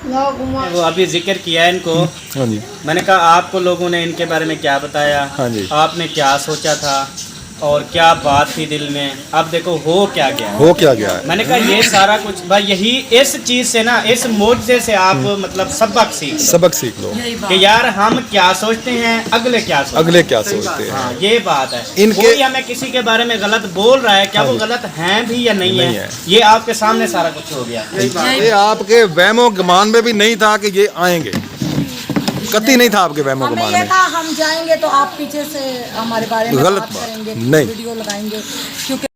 वो अभी जिक्र किया है इनको। हाँ जी। मैंने कहा आपको लोगों ने इनके बारे में क्या बताया, हाँ जी। आपने क्या सोचा था और क्या बात थी दिल में, अब देखो हो क्या गया। हो क्या गया है। मैंने कहा ये सारा कुछ भाई यही इस चीज़ से ना, इस मोजे से आप मतलब सबक सीख लो सबक सीख लो कि यार हम क्या सोचते हैं, अगले क्या सोचते अगले क्या सोचते हैं। हाँ ये बात है। इनके- कोई हमें किसी के बारे में गलत बोल रहा है, क्या हाँ वो जी। गलत हैं भी या नहीं नहीं है, है। ये आपके सामने सारा कुछ हो गया। ये आपके वहमो गुमान में भी नहीं था कि ये आएंगे, कतई नहीं था आपके वहमो हमें गुमान ये में। था हम जाएंगे तो आप पीछे से हमारे बारे में गलत बात बात। करेंगे, नहीं। वीडियो लगाएंगे, क्योंकि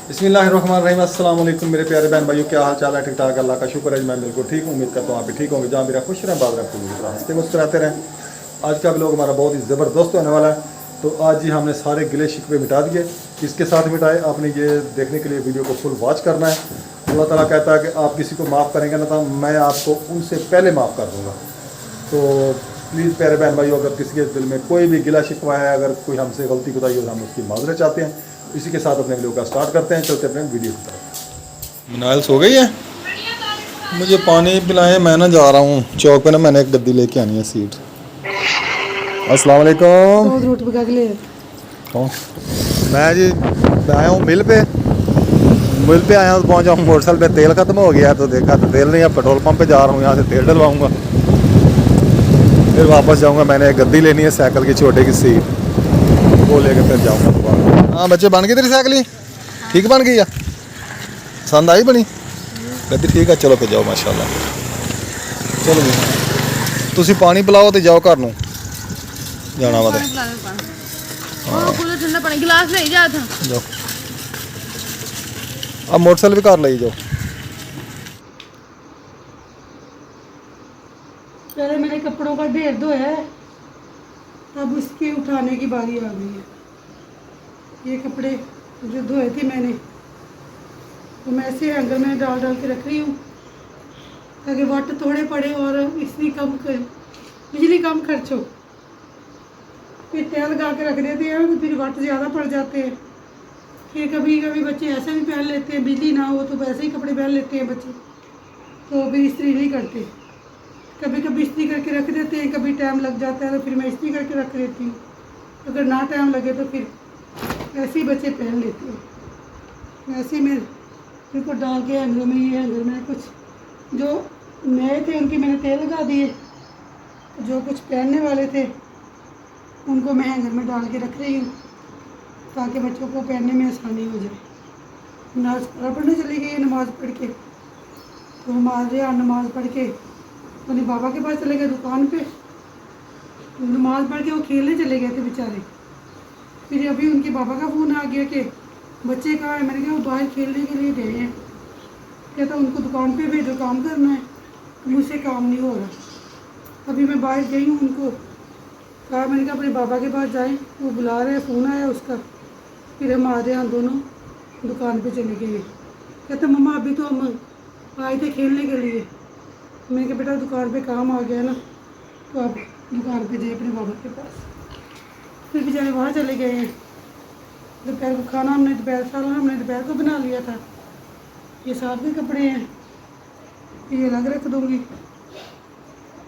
बिस्मिल्लाहिर्रहमानिर्रहीम, अस्सलाम वालेकुम मेरे प्यारे बहन भाइयों, क्या हाल चाल है? ठीक ठाक, अल्लाह का शुक्र है, मैं बिल्कुल ठीक हूँ। उम्मीद करता हूँ आप भी ठीक होंगे। जहाँ मेरा खुश रहें, बात रखें, हंसते मुस्कुराते रहें। आज का ब्लॉग हमारा बहुत ही ज़बरदस्त होने वाला है। तो आज जी हमने सारे गिले शिकवे मिटा दिए। इसके साथ मिटाए, आपने ये देखने के लिए वीडियो को फुल वॉच करना है। अल्लाह ताला कहता है कि आप किसी को माफ़ करेंगे ना, तो मैं आपको उनसे पहले माफ़ कर दूँगा। तो प्लीज़ प्यारे बहन भाइयों, अगर किसी के दिल में कोई भी गिला शिकवा है, अगर कोई हमसे गलती कोताही हो, हम उसकी माजरत चाहते हैं। इसी के साथ अपने वीडियो का स्टार्ट करते हैं, चलते अपने वीडियो की तरफ। मनाइल सो गई है, मुझे पानी पिलाएं, मैं ना जा रहा हूँ चौक पे ना, मैंने एक गद्दी लेके आनी है सीट। अस्सलाम वालेकुम। रोटी पका के ले मैं जी आया हूँ मिल पे आया हूँ, पहुँचा हूँ मोटरसाइकिल पे तेल ख़त्म हो गया, तो देखा तो तेल नहीं है, पेट्रोल पंप पे जा रहा हूँ, यहाँ से तेल डलवाऊँगा, फिर वापस जाऊँगा। मैंने एक गद्दी लेनी है साइकिल की छोटे की सीट, वो लेकर फिर जाऊँगा दोबारा। हाँ बच्चे, बन गई तेरी साइकिल ही ठीक बन गई है, पसंद आई बनी गद्दी? ठीक है, चलो फिर जाओ माशाल्लाह। चलो जी, तुसी पानी पिलाओ तो जाओ घर नूं जाना वा ते ठंडा पानी गिलास ले जा था। जाओ, अब मोटरसाइकिल भी घर ले जाओ। पहले मैंने कपड़ों का ढेर धोया है, अब उसके उठाने की बारी आ गई है। ये कपड़े जो धोए थे मैंने, तो मैं ऐसे हैंगर में डाल डाल के रख रही हूँ ताकि वाट थोड़े पड़े और इसलिए बिजली कम खर्च हो। फिर तेल लगा के रख देते हैं तो फिर वाट ज़्यादा पड़ जाते हैं। फिर कभी कभी बच्चे ऐसे भी पहन लेते हैं, बिजली ना हो तो वैसे ही कपड़े पहन लेते हैं बच्चे, तो फिर इस्त्री नहीं करते। कभी कभी इस्त्री करके रख देते हैं, कभी टाइम लग जाता है तो फिर मैं इस्त्री करके रख देती हूँ। अगर ना टाइम लगे तो फिर ऐसे ही बच्चे पहन लेते हैं। ऐसे ही मैं इनको डाल के हैंगर में, ये हैंगर में कुछ जो नए थे उनकी मैंने तेल लगा दिए, जो कुछ पहनने वाले थे उनको मैं हैंगर में डाल के रख रही हूँ ताकि बच्चों को पहनने में आसानी हो जाए। नमाज पढ़ने चली गई है, नमाज़ पढ़ के तो हमारे यहाँ नमाज़ पढ़ के अपने बाबा के पास चले गए दुकान पे, नमाज़ पढ़ के वो खेलने चले गए थे बेचारे। फिर अभी उनके बाबा का फ़ोन आ गया कि बच्चे कहाँ हैं। मैंने कहा वो बाहर खेलने के लिए गए हैं। कहता उनको दुकान पे भेजो, काम करना है, मुझसे काम नहीं हो रहा। अभी मैं बाहर गई हूँ, उनको कहा, मैंने कहा अपने बाबा के पास जाएं, वो बुला रहे हैं, फ़ोन आया उसका। फिर हमारे यहाँ दोनों दुकान पे चले गए। कहते मम्मा अभी तो हम आए थे खेलने के लिए। मैंने कहा बेटा दुकान पे काम आ गया ना, तो आप दुकान पे जाए अपने बाबा के पास। फिर बेचारे वहाँ चले गए हैं। दोपहर को खाना हमने दोपहर को बना लिया था। ये साफ के कपड़े हैं, ये अलग रख दूँगी,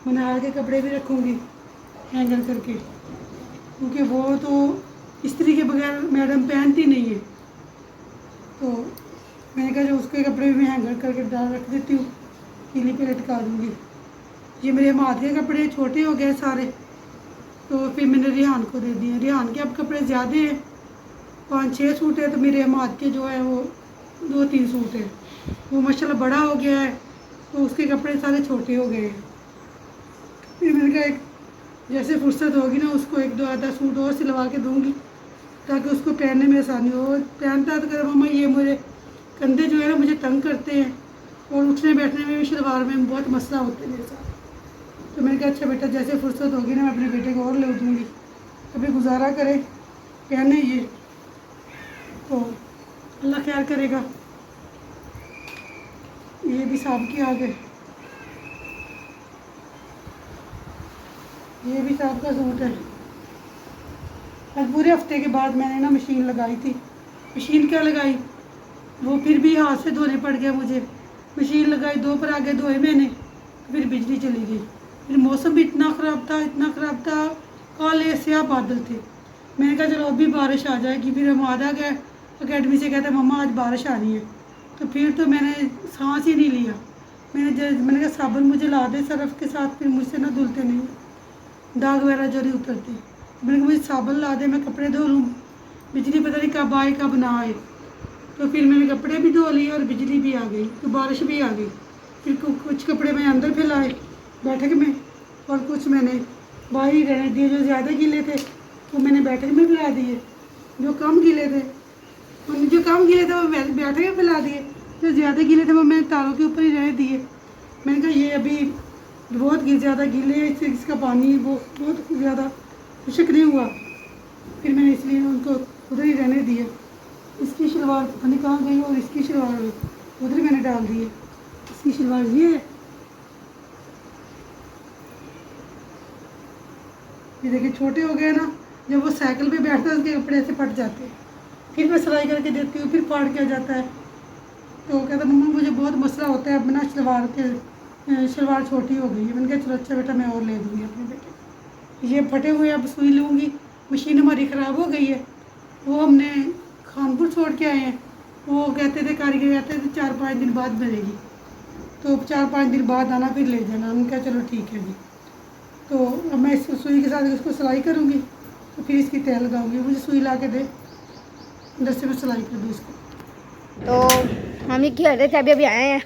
मनाल के कपड़े भी रखूँगी हैंगर करके, क्योंकि वो तो इस्त्री के बगैर मैडम पहनती नहीं है। तो मैंने कहा जो उसके कपड़े भी मैं हैंगर करके डाल रख देती हूँ, कीली पे लटका दूँगी। ये मेरे हाथ के कपड़े छोटे हो गए सारे, तो फिर मैंने रिहान को दे दिए। रिहान के अब कपड़े ज़्यादा हैं, 5-6 सूट है, तो मेरे हाथ के जो है वो 2-3 सूट है। वो माशाल्लाह बड़ा हो गया है, तो उसके कपड़े सारे छोटे हो गए हैं। फिर मैंने कहा एक जैसे फुर्सत होगी ना, उसको 1-2 आधा सूट और सिलवा के दूँगी ताकि उसको पहनने में आसानी हो। पहनता है तो कह मम्मा ये मेरे कंधे जो है ना मुझे तंग करते हैं, और उठने बैठने में भी शलवार में बहुत मसला होता है मेरे साथ। तो मैंने कहा अच्छा बेटा जैसे फुर्सत होगी ना, मैं अपने बेटे को और ले दूँगी, कभी गुजारा करे पहने ये, तो अल्लाह ख्याल करेगा। ये भी साहब के आ गए, ये भी साहब का सूट है। आज पूरे हफ्ते के बाद मैंने ना मशीन लगाई थी। मशीन क्या लगाई, वो फिर भी हाथ से धोने पड़ गया मुझे। मशीन लगाई, 2 परागे धोए मैंने, फिर बिजली चली गई। फिर मौसम भी इतना ख़राब था, काले स्याह बादल थे। मैंने कहा चलो अभी बारिश आ जाएगी। फिर हम आ गए अकेडमी से, कहते मम्मा आज बारिश आ रही है। तो फिर तो मैंने सांस ही नहीं लिया। मैंने कहा साबुन मुझे ला दे सरफ के साथ, फिर मुझसे ना धुलते नहीं, दाग वगैरह जो नहीं उतरते। मैंने कहा मुझे साबुन ला दे, मैं कपड़े धो लूँ। बिजली पता नहीं कब आए कब ना आए। तो फिर मैंने कपड़े भी धो लिए और बिजली भी आ गई, तो बारिश भी आ गई। फिर कुछ कपड़े मैं अंदर फैलाए बैठक में, और कुछ मैंने बाहर ही रहने दिए। जो ज़्यादा गीले थे वो मैंने बैठक में फैला दिए, जो कम गीले थे वो बैठक में फैला दिए, जो ज़्यादा गीले थे वो मैंने तारों के ऊपर ही रहने दिए। मैंने कहा ये अभी बहुत ज़्यादा गीले है, इससे इसका पानी वो बहुत ज़्यादा खुशक नहीं हुआ। फिर मैंने इसलिए उनको उधर ही रहने दिया। इसकी शलवार पता नहीं कहाँ गई और इसकी शलवार उधर मैंने डाल दी है। इसकी शलवार ये है, ये देखिए छोटे हो गए ना, जब वो साइकिल पे बैठता है उसके कपड़े ऐसे फट जाते हैं। फिर मैं सिलाई करके देती हूँ, फिर फाड़ के आ जाता है। तो कहता मम्मा मुझे बहुत मसला होता है, बिना शलवार के शलवार छोटी हो गई है। मैंने कहा चलो अच्छा बेटा मैं और ले दूँगी अपने बेटे। ये फटे हुए अब सुई लूँगी। मशीन हमारी ख़राब हो गई है, वो हमने खानपुर छोड़ के आए हैं। वो कहते थे कारीगर कहते थे 4-5 दिन बाद मिलेगी, तो 4-5 दिन बाद आना फिर ले जाना। हमने कहा चलो ठीक है जी। तो अब मैं इस सुई के साथ इसको सिलाई करूँगी, तो फिर इसकी तह लगाऊँगी। मुझे सुई ला के दे, अंदर से मैं सिलाई कर दूँ इसको। तो हम ये खेल रहे थे, अभी आए हैं।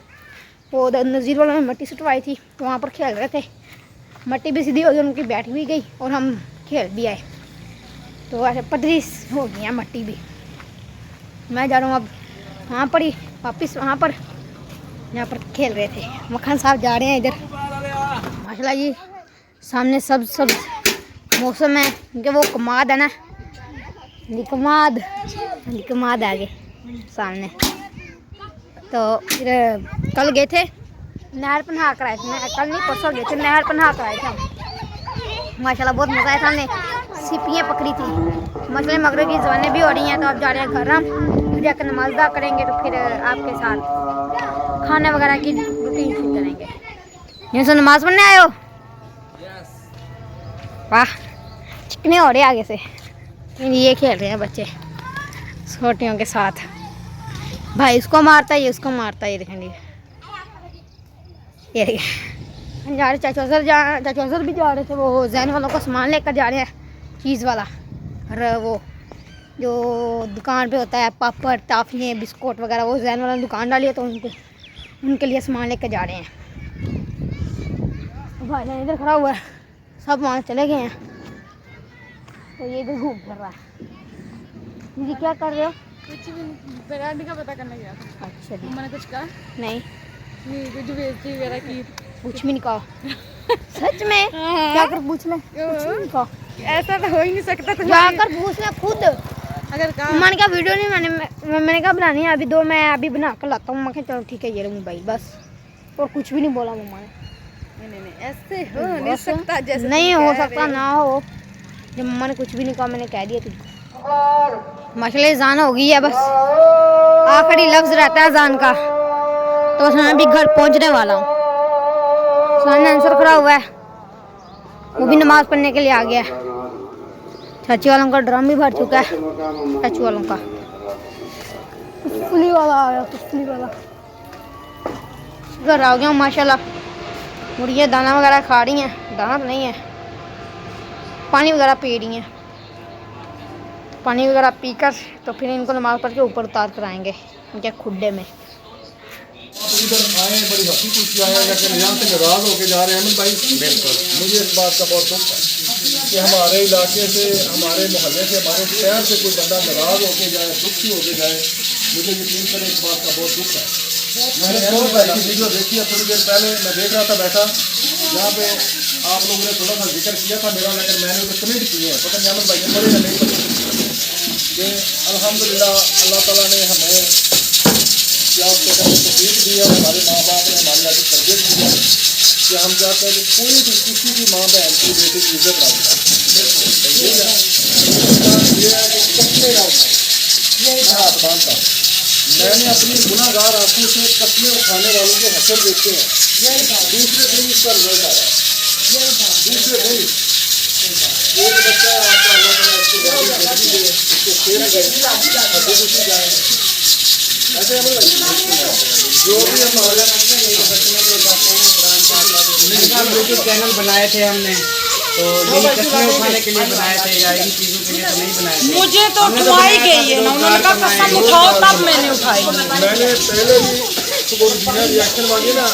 वो उधर नज़ीर वालों में मट्टी सुटवाई थी, तो वहाँ पर खेल रहे थे। मट्टी भी सीधी हो गई, उनकी बैठ भी गई और हम खेल भी आए। तो ऐसे पतली हो गई है मट्टी भी। मैं जा रहा हूँ अब वहाँ पर ही वापस, वहाँ पर जहाँ पर खेल रहे थे। मक्खन साहब जा रहे हैं इधर। माशाल्लाह जी सामने सब मौसम है, क्योंकि वो कमाद है ना, कमाद आगे सामने। तो फिर कल गए थे नहर पर नहा कर आए थे। कल नहीं परसों गए थे नहर पर नहा कर आए थे हम। माशाल्लाह बहुत मज़ा आया था। हमने सीपियाँ पकड़ी थी। मछली मगरब की जवानें भी हो रही हैं, तो अब जा रहे हैं घर हम। फिर जाकर नमाज अदा करेंगे, तो फिर आपके साथ खाने वगैरह की रूटीन शुरू करेंगे। यहाँ से नमाज पढ़ने आए हो? वाह चिकने हो रहे आगे से। ये खेल रहे हैं बच्चे छोटियों के साथ। भाई इसको मारता है, ये उसको मारता है। ये देखेंगे ये जा रहे चाचू सर भी जा रहे थे। वो जैन वालों को सामान लेकर जा रहे हैं, चीज़ वाला। और वो जो दुकान पे होता है पापड़ टाफियाँ बिस्कुट वगैरह, वो जैन वाला दुकान डाली है, तो उनके लिए सामान लेकर जा रहे हैं। भाई जान इधर खड़ा हुआ है, सब वहाँ चले गए हैं। तो ये इधर घूम कर रहा है। दीदी क्या कर रहे हो? कुछ भी ब्रांड का पता करना गया था। अच्छा जी। मैंने कुछ कहा नहीं कुछ बेइज्जती वगैरह की। कुछ भी नहीं कहा। सच में क्या कर पूछ ले, कुछ भी नहीं कहा। ऐसा तो हो ही नहीं सकता। जाकर पूछ ले खुद। अगर कहा मैंने कहा वीडियो नहीं, मैंने कहा बनानी है अभी दो, मैं अभी बना कर लाता हूँ। मैं कहा चलो ठीक है ये लूँगी भाई बस। और कुछ भी नहीं बोला मम्मा ने। नहीं ऐसे हो नहीं सकता, जैसे नहीं हो सकता ना हो। जब मम्मा ने कुछ भी नहीं कहा मैंने कह दिया तुझको। माशाल्लाह जान हो गई है, बस आखिरी लफ्ज रहता है जान का। तो बस मैं भी घर पहुंचने वाला हूँ। सामने आंसर खड़ा हुआ है, वो भी नमाज पढ़ने के लिए आ गया है। चाची वालों का ड्रम भी भर चुका है। चाचू वालों का पुली वाला आ गया, पुली वाला घर आ गया। माशाल्लाह मुर्गियाँ दाना वगैरह खा रही हैं। दाना तो नहीं है, पानी वगैरह पी रही हैं। पानी वगैरह पीकर तो फिर इनको नमाज पढ़ के ऊपर उतार कर आएंगे उनके खुड्डे में। इधर आए बड़ी हंसी खुशी आए, लेकिन यहाँ से नाराज होके जा रहे हैं अहमद भाई। बिल्कुल मुझे इस बात का बहुत दुख है कि हमारे इलाके से, हमारे मोहल्ले से, हमारे शहर से कोई बंदा नाराज होके जाए, दुखी होके जाए। मुझे यकीन करें इस बात का बहुत दुख है। मैंने अहमद भाई की वीडियो देखी है थोड़ी देर पहले, मैं देख रहा था बैठा, जहाँ पे आप लोगों ने थोड़ा सा जिक्र किया था मेरा, लेकिन मैंने उसे कमेंट किए हैं। पता नहीं अहमद भाई ने पढ़े या नहीं पढ़े कि अल्हम्दुलिल्लाह अल्लाह ताला ने हमें क्या उसको तौफीक दी है, हमारे माँ बाप ने हमारी ऐसी तरबियत दी है कि हम चाहते हैं कि कोई भी किसी की माँ बहन की बेटी की इज्जत ना उठाए। ये है कि कपड़े ना उठाए, ये हाथ बांधता मैंने अपनी गुनाहगार आंखों से कस्में उठाने वालों के हसर देखे हैं। दूसरे दिन इसका रिजल्ट आया, दूसरे दिन एक बच्चा आपका अल्लाह ताला इसको जिंदगी दे, इसको खेल दे, हंसी खुशी जाए। ऐसे हम जो भी हमारे यूट्यूब चैनल बनाए थे हमने, तो यही कस्में उठाने के लिए बनाए थे या इन चीज़ों के लिए तो नहीं बनाए थे। मुझे तो उठवाई गई है ना, उन्होंने कहा कसम उठाओ, तब मैंने उठाई। मैंने पहले भी बिना रिएक्शन मांगे ना,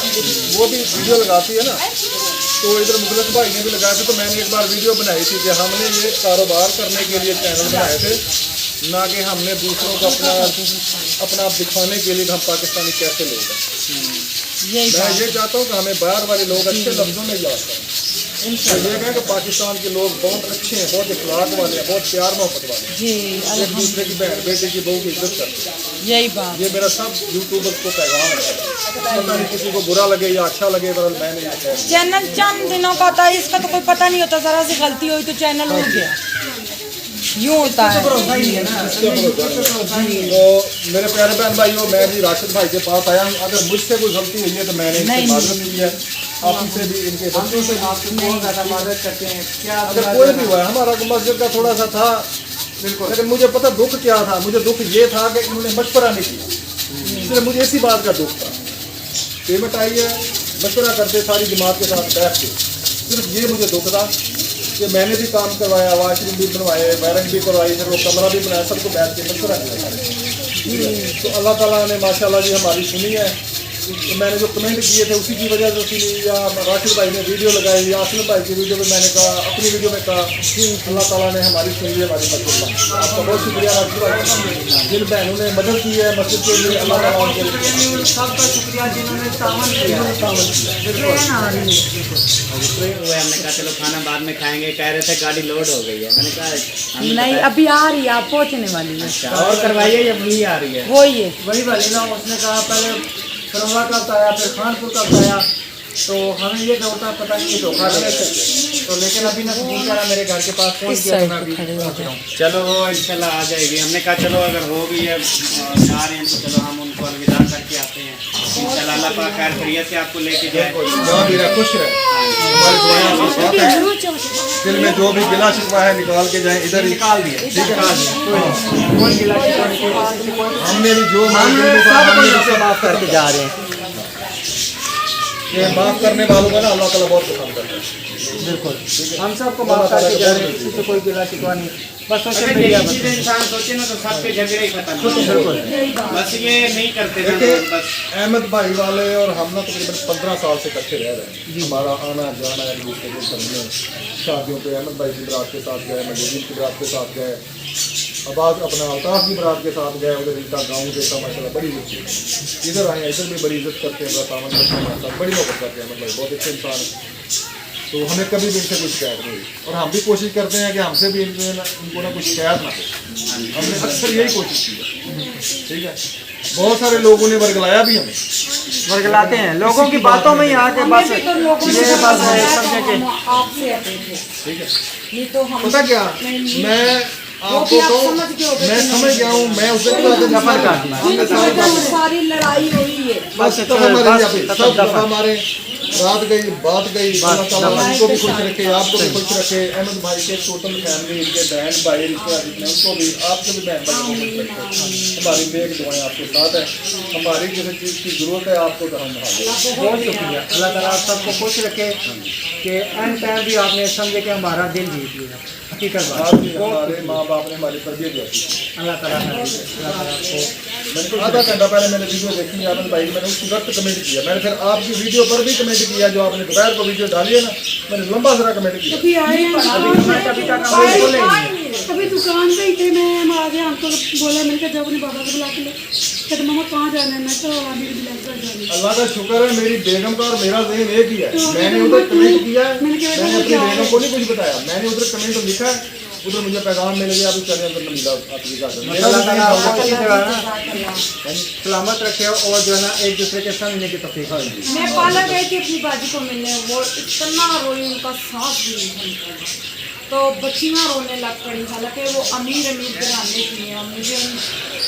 वो भी वीडियो लगाती है ना, तो इधर मुगलस भाई ने भी लगाया था। तो मैंने एक बार वीडियो बनाई थी कि हमने ये कारोबार करने के लिए चैनल बनाए थे, ना कि हमने दूसरों को अपना दिखाने के लिए हम पाकिस्तानी कैसे लोग हैं। मैं ये चाहता हूँ कि हमें बाहर वाले लोग अच्छे लफ्ज़ों में याद करें। तो ये कहें कि पाकिस्तान के लोग बहुत अच्छे हैं, बहुत इखलाक वाले हैं, बहुत प्यार मोहब्बत वाले हैं, एक दूसरे की बहन बेटे की बहू की इज्जत करते हैं। यही बात ये मेरा सब यूट्यूबर्स को पैगाम है। पता नहीं किसी को बुरा लगे या अच्छा लगे, पर मैंने ये कहा। चैनल चंद दिनों का था, इसका तो कोई पता नहीं होता, जरा सी गलती हुई तो चैनल उड़ गया, यूँ होता है। तो मेरे प्यारे बहन भाइयों, मैं भी राशिद भाई के पास आया हूँ। अगर मुझसे कोई गलती हुई है तो मैंने इनसे माजरत की है, आप से भी, इनके बच्चों से भी मदद करते हैं क्या? अगर कोई भी हुआ है। हमारा मस्जिद का थोड़ा सा था, बिल्कुल, लेकिन मुझे पता दुख क्या था। मुझे दुख ये था कि इन्होंने मशवरा नहीं किया, इसलिए मुझे इसी बात का दुख था। पेमेंट आई है, मशवरा करते सारी जमात के साथ बैठ के, सिर्फ ये मुझे दुख था कि मैंने भी काम करवाया, वाशरूम भी बनवाए, वायरिंग भी करवाई, फिर वो कमरा भी बनाया, सबको बैठ के मशवरा किया। तो अल्लाह ताला ने माशाल्लाह जी हमारी सुनी है। तो मैंने जो कमेंट किए थे उसी की वजह से सुनी, या राशिद भाई ने वीडियो लगाई, या असलम भाई की वीडियो में मैंने कहा, अपनी वीडियो में कहा, अल्लाह ताला ने हमारी सुनी है, हमारी मदद। आपका बहुत शुक्रिया राशिद भाई, जिन बहनों ने मदद की है मस्जिद के लिए, अल्लाह ताला उनके सबका शुक्रिया जिन्होंने तावन किया। हमने कहा चलो खाना बाद में खाएंगे, कह रहे थे गाड़ी लोड हो गई है। मैंने कहा नहीं, अभी आ रही है, आप पहुँचने वाली है। और करवाइए या वही आ रही है? वही है। वही वाली ना, उसने कहा पहले सरवा का बताया, फिर खानपुर का बताया, तो हमें ये होता पता नहीं ये धोखा दे रहे थे। तो लेकिन अभी ना पूछा ना मेरे घर के पास फोन किया, तो मैं अभी पहुंच रहा हूँ। चलो वो इंशाल्लाह आ जाएगी। हमने कहा चलो अगर हो गई है, जा रहे हैं, तो चलो हम उनको अलविदा करके आते हैं। इंशाल्लाह अल्लाह पाक खैर खैरियत से आपको लेके जाए, जहाँ भी रहे खुश रहे, हमारी दुआएं आपके साथ हैं। दिल में जो भी गिला शिकवा है निकाल के जाएं, इधर ही निकाल दिया, ठीक है। कोई गिला शिकवा नहीं, हमने भी जो माफ करके जा रहे हैं। ये माफ़ करने वालों का ना अल्लाह ताला बहुत पसंद करता है। बिल्कुल, हम सबको माफ करके जा रहे हैं, किसी से कोई गिला शिकवा नहीं। बस सोचे इंसान सोचे ना तो सबके झगड़े ही खत्म। बिल्कुल, बस ये नहीं करते ना, देखिए बस अहमद भाई वाले और हम ना तकरीबन 15 साल से इकट्ठे रह रहे हैं। हमारा आना जाना एक दूसरे के करने, शादियों पे अहमद भाई की बरात के साथ गए, मजदूर की बरात के साथ गए, अब आज अपना अल्ताफ की बरात के साथ गए, उधर इनका गाँव देखा माशाल्लाह बड़ी इज्जत की। इधर आए, इधर भी बड़ी इज्जत करते हैं, सावन करते हैं, हमारे साथ बड़ी मोहब्बत करते हैं। अहमद भाई बहुत अच्छे इंसान है, तो हमें कभी भी इनसे कोई शिकायत नहीं हुई, और हम भी कोशिश करते हैं कि हमसे भी इनको ना कुछ शिकायत ना हो। हमने अक्सर यही कोशिश की है, ठीक है। बहुत सारे लोगों ने वर्गलाया भी हमें, वर्गलाते हैं लोगों की बातों में ही आके, बस ये बस समझे कि ठीक है। पता क्या, मैं आपको तो मैं समझ गया हूँ, मैं उस दिन नफर का सारी लड़ाई हुई है, बस सब हमारे रात गई बात गई। अल्लाह ताला उनको भी खुश रखे, आपको भी खुश रखे, अहमद भाई के टोटल फैमिली, इनके बहन भाई रिश्तेदार जितने उनको भी, आपके भी बहन भाई को खुश रखे। हमारी बेग दुआएं आपके साथ है, हमारी किसी चीज़ की ज़रूरत है आपको तो हम बहुत शुक्रिया। अल्लाह ताला आप सबको खुश रखे कि एंड टाइम भी आपने समझे कि हमारा दिल जीत लिया। हकीकत बात, आज भी हमारे माँ बाप ने हमारी तरबियत दी। अल्लाह ताला आपको मैंने आधा घंटा पहले मैंने वीडियो देखी अहमद भाई, मैंने उसी वक्त कमेंट किया। मैंने फिर आपकी वीडियो पर भी कमेंट किया, जो आपने दोपहर को वीडियो डाली है ना, मैंने लंबा सारा कमेंट किया। अभी आए हैं, अभी दुकान पे ही थे, मैं आ गया, हमको बोला, मैंने कहा जब अपने बाबा को बुला के ले, कहते मामा कहाँ जाना है, मैं तो आमिर बिलास जाना। अल्लाह का शुक्र है, मेरी बेगम का और मेरा ज़हन एक ही है। मैंने उधर कमेंट किया है, मैंने अपनी बेगम को नहीं कुछ बताया, मैंने उधर कमेंट लिखा है, उधर मुझे पैगाम मिल गया। अभी चले अंदर मिला आपकी सलामत रखे और जो है ना एक दूसरे के समझने की तौफीक। मैं पार्लर गई थी अपनी बाजी को मिलने, वो इतना रोई, उनका सांस भी नहीं निकला, तो बच्चियाँ रोने लग पड़ी। हालांकि वो अमीर घराने की है, मुझे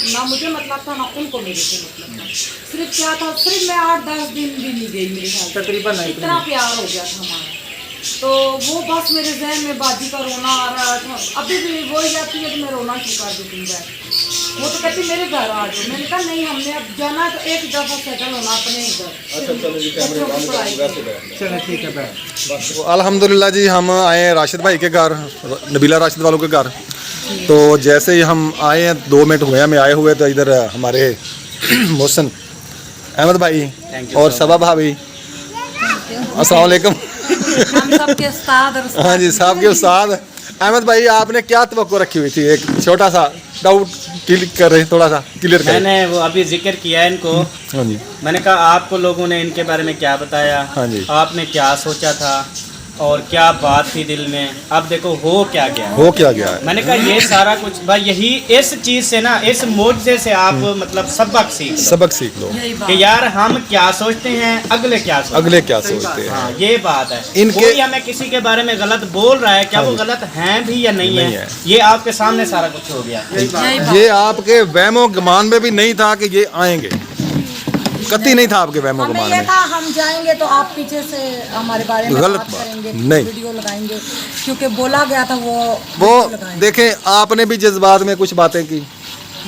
ना मुझे मतलब था ना उनको मेरे से मतलब था। सिर्फ क्या था, सिर्फ मैं 8-10 दिन भी नहीं गई मेरे ख्याल से, तकरीबन इतना प्यार हो गया था हमारा। तो वो बस मेरे जहन में बाजी का रोना आ रहा था, अभी भी वो ही जाती है तो मैं रोना शुरू कर देती हूँ बैठ। वो तो कहती मेरे घर आ जाओ, मैंने कहा नहीं, हमने अब जाना है तो एक दफ़ा सेटल होना अपने ही घर। चलो ठीक है बैठ। तो अल्हम्दुलिल्लाह जी, हम आए हैं राशिद भाई के घर, नबीला राशिद वालों के घर। तो जैसे ही हम आए हैं 2 मिनट हुए हमें आए हुए, तो इधर हमारे मोहसिन अहमद भाई और सबा भाभी, अस्सलाम वालेकुम। हम सबके उस्ताद और हाँ जी, साहब के उस्ताद अहमद भाई, आपने क्या तवक्को रखी हुई थी? एक छोटा सा डाउट क्लियर कर रहे हैं, थोड़ा सा क्लियर करें। मैंने वो अभी जिक्र किया है इनको, हाँ जी, मैंने कहा आपको लोगों ने इनके बारे में क्या बताया, हाँ जी, आपने क्या सोचा था और क्या बात थी दिल में, अब देखो हो क्या गया। हो क्या गया है? मैंने कहा ये सारा कुछ भाई यही इस चीज से ना, इस मोजे से आप मतलब सबक सीख लो सबक सीख लो कि यार हम क्या सोचते हैं, अगले क्या सोचते हैं। अगले क्या सोचते हैं। हाँ, ये बात है। इनके- कोई हमें किसी के बारे में गलत बोल रहा है, क्या हाँ वो जी। गलत हैं भी या नहीं नहीं है, है। ये आपके सामने सारा कुछ हो गया। ये आपके वहमो गुमान में भी नहीं था कि ये आएंगे, कतई नहीं था आपके वहमो हमें गुमान ये में। था हम जाएंगे तो आप पीछे से हमारे बारे में गलत बात बात। करेंगे, नहीं। वीडियो लगाएंगे, क्योंकि बोला गया था वो वो वीडियो लगाएंगे। देखें, आपने भी जज्बात में कुछ बातें की,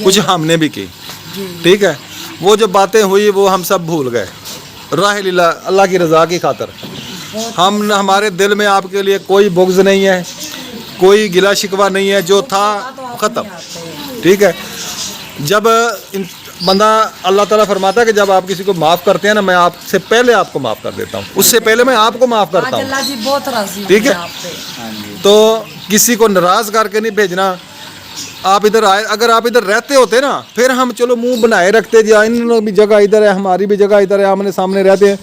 कुछ हमने भी की, ठीक है। वो जो बातें हुई वो हम सब भूल गए, राह लीला अल्लाह की रज़ा की खातर। हम, हमारे दिल में आपके लिए कोई बुग़्ज़ नहीं है, कोई गिला शिकवा नहीं है, जो था ख़त्म, ठीक है। जब बंदा, अल्लाह ताला फरमाता है कि जब आप किसी को माफ़ करते हैं ना, मैं आपसे पहले आपको माफ़ कर देता हूँ, उससे पहले मैं आपको माफ़ करता हूँ, अल्लाह जी बहुत राजी ठीक है। हैं आप पे। तो किसी को नाराज़ करके नहीं भेजना। आप इधर आए, अगर आप इधर रहते होते ना, फिर हम चलो मुंह बनाए रखते जी, इन भी जगह इधर है, हमारी भी जगह इधर है, आमने सामने रहते हैं।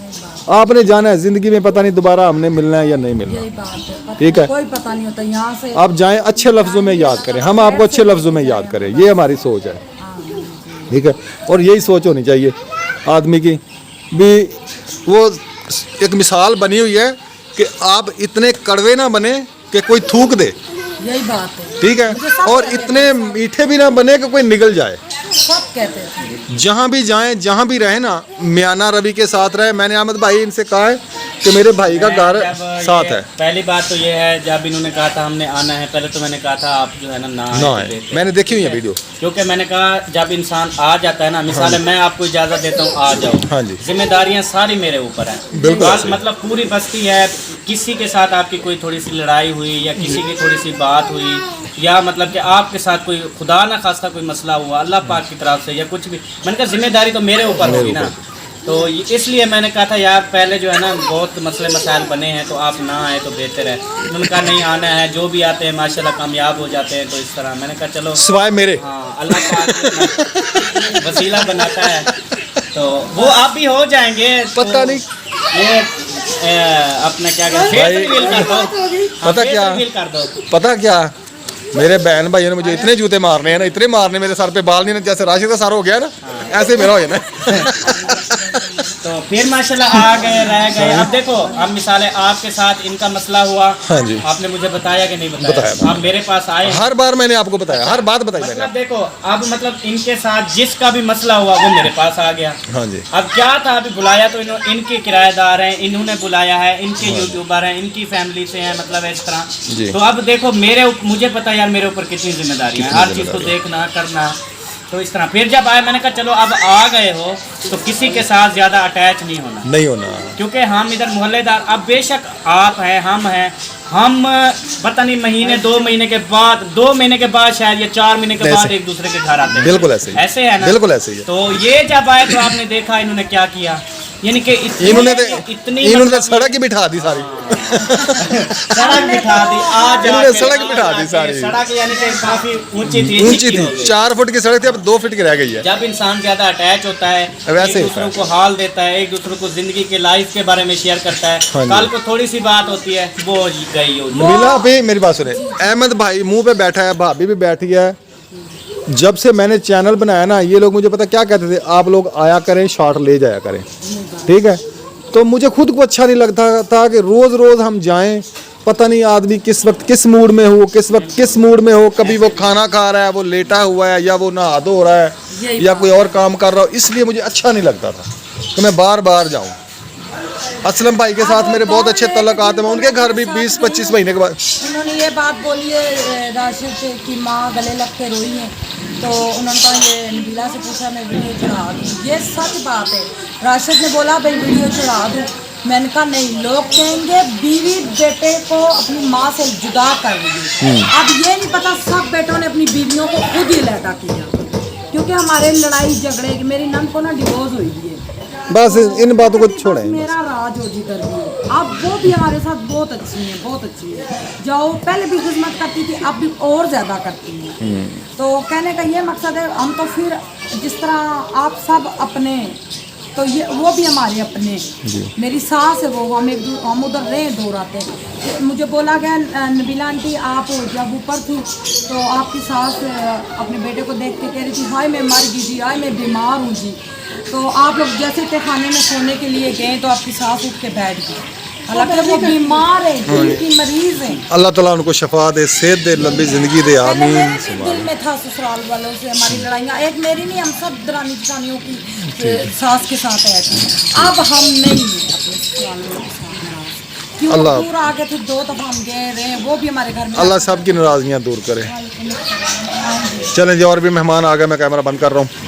आपने जाना है, ज़िंदगी में पता नहीं दोबारा हमने मिलना है या नहीं मिलना, यही बात है, ठीक है। कोई पता नहीं होता यहाँ से। आप जाएं, अच्छे लफ्ज़ों में याद करें, हम आपको अच्छे लफ्ज़ों में याद करें, ये हमारी सोच है, ठीक है। और यही सोच होनी चाहिए आदमी की भी। वो एक मिसाल बनी हुई है कि आप इतने कड़वे ना बने कि कोई थूक दे, यही बात है, ठीक है, और इतने मीठे भी ना बने कि कोई निगल जाए। सब कहते थे। जहाँ भी जाएं, जहाँ भी रहें ना, मियाना रवि के साथ रहे। मैंने अहमद भाई इनसे कहा है कि मेरे भाई का घर जब साथ ये- है। पहली बात तो ये है, जब इन्होंने कहा था हमने आना है, पहले तो मैंने कहा था आप जो है ना ना आए है, देते। मैंने देखी हुई है वीडियो। क्योंकि मैंने कहा जब इंसान आ जाता है ना, मिसाल है, मैं आपको इजाज़त देता हूँ आ जाओ, हाँ जी, जिम्मेदारियाँ सारी मेरे ऊपर हैं। बिल्कुल बात ऐसे ही। मतलब पूरी बस्ती है, किसी के साथ आपकी कोई थोड़ी सी लड़ाई हुई या किसी की थोड़ी सी बात हुई, या मतलब कि आपके साथ कोई खुदा ना खास्ता कोई मसला हुआ अल्लाह पाक की तरफ से या कुछ भी, मैंने कहा जिम्मेदारी तो मेरे ऊपर होगी ना। तो इसलिए मैंने कहा था यार पहले जो है ना बहुत मसले मसाइल बने हैं, तो आप ना आए तो बेहतर है। उन्होंने कहा नहीं आना है, जो भी आते हैं माशाल्लाह कामयाब हो जाते हैं। तो इस तरह मैंने कहा चलो, सिवाय मेरे। हाँ अल्लाह पाक वसीला बनाता है, तो वो आप भी हो जाएंगे। पता नहीं ये अपना क्या कहते हैं, फेस रिवील कर दो। हाँ, पता फेस क्या? रिवील कर दो। पता क्या, मेरे बहन भाइयों ने मुझे इतने जूते मारने हैं ना, इतने मारने, मेरे सर पे बाल नहीं, जैसे राशिद का सर हो गया ना, ऐसे मेरा हो जाना। तो फिर माशाल्लाह आ गए, रह गए। अब देखो, अब मिसाल है आपके साथ इनका मसला हुआ, हाँ जी, आपने मुझे बताया कि नहीं बताया? बताया। आप मेरे पास आए, हर बार मैंने आपको बताया, हर बात बताई मतलब मैंने। देखो अब मतलब इनके साथ जिसका भी मसला हुआ वो मेरे पास आ गया। हाँ जी, अब क्या था, अभी बुलाया तो इनके किराएदार हैं, इन्होंने बुलाया है, इनके यूट्यूबर हैं, इनकी फैमिली से हैं, मतलब इस तरह। जी। तो अब देखो मुझे पता है यार मेरे ऊपर कितनी जिम्मेदारी है, हर चीज़ को देखना करना। तो इस तरह फिर जब आए, मैंने कहा चलो अब आ गए हो तो किसी के साथ ज़्यादा अटैच नहीं होना, नहीं होना, क्योंकि हम इधर मोहल्लेदार, अब बेशक आप हैं, हम पता नहीं महीने 2 महीने के बाद, 2 महीने के बाद शायद या 4 महीने के बाद ऐसे। एक दूसरे के घर आते हैं। बिल्कुल ऐसे ही, ऐसे है ना, बिल्कुल ऐसे ही है। तो ये जब आए तो आपने देखा इन्होंने क्या किया, यानी कि इन्होंने इतनी इन्होंने सड़क ही बिठा दी सारी, सड़क बिठा दी, आज इन्होंने सड़क बिठा दी सारी। सड़क यानी कि काफी ऊंची थी, ऊंची चिक्की हो थी, गई। 4 फुट की सड़क थी, अब 2 फीट की रह गई है। जब इंसान ज्यादा अटैच होता है, वैसे एक होता दूसरों है। को हाल देता है, एक दूसरों को जिंदगी के लाइफ के बारे में शेयर करता है, हाँ जी। कल को थोड़ी सी बात होती है वो गई होती है। मिला भी, मेरी बात सुने, अहमद भाई मुंह पे बैठा है, भाभी भी बैठी है। जब से मैंने चैनल बनाया ना, ये लोग मुझे पता क्या कहते थे, आप लोग आया करें, शॉर्ट ले जाया करें, ठीक है। तो मुझे खुद को अच्छा नहीं लगता था कि रोज़ रोज़ हम जाएं पता नहीं आदमी किस वक्त किस मूड में हो, किस वक्त किस मूड में हो। कभी वो खाना खा रहा है, वो लेटा हुआ है, या वो नहा धो रहा है, या कोई और काम कर रहा हो। इसलिए मुझे अच्छा नहीं लगता था कि मैं बार बार जाऊँ। असलम भाई के साथ मेरे बहुत अच्छे तल्लुकात हैं। मैं उनके घर भी 20-25 महीने के बाद। उन्होंने ये बात बोली है राशिद की माँ गले लग के रोई है, तो उन्होंने कहा ये नबीला से पूछा मैं वीडियो चढ़ा दूँ। ये सच बात है। राशिद ने बोला भाई वीडियो चढ़ा दूँ। मैंने कहा नहीं, लोग कहेंगे बीवी बेटे को अपनी माँ से जुदा कर दी। अब ये नहीं पता सब बेटों ने अपनी बीवियों को खुद ही लहदा किया, क्योंकि हमारे लड़ाई झगड़े, मेरी नंद को ना डिवोर्स हुई है। बस इन बातों को छोड़ें। मेरा राज हो जी कर दी। अब वो भी हमारे साथ बहुत अच्छी है, बहुत अच्छी है। जो पहले भी खिदमत करती थी अब भी और ज़्यादा करती है। तो कहने का ये मकसद है, हम तो फिर जिस तरह आप सब अपने, तो ये वो भी हमारे अपने। मेरी सास है, वो हम उधर रहे 2 रातें। मुझे बोला गया नबीला आंटी आप जब ऊपर थी तो आपकी सास अपने बेटे को देख के कह रही थी हाय मैं मर गई जी, हाय मैं बीमार हूँ जी। तो आप लोग जैसे थे खाने में सोने के लिए गए तो आपकी सास उठ के बैठ गई, हालांकि वो बीमार है, दिल की मरीज है। अल्लाह ताला उनको शफा दे, सेहत दे, लंबी जिंदगी दे, आमीन। मेरे भी दिल में था ससुराल वालों से हमारी लड़ाइयाँ, एक मेरी नहीं, हम सब दरानी जेठानियों की सास के साथ है। अब हम नहीं हैं अपने ससुराल वालों के साथ नाराज, क्यों दूर आगे थे 2 दफा हम गए रहे, वो भी हमारे घर में। अल्लाह सबकी नाराजगियाँ दूर करे। चलें जी, और भी मेहमान आ गए, मैं कैमरा बंद कर रहा हूँ।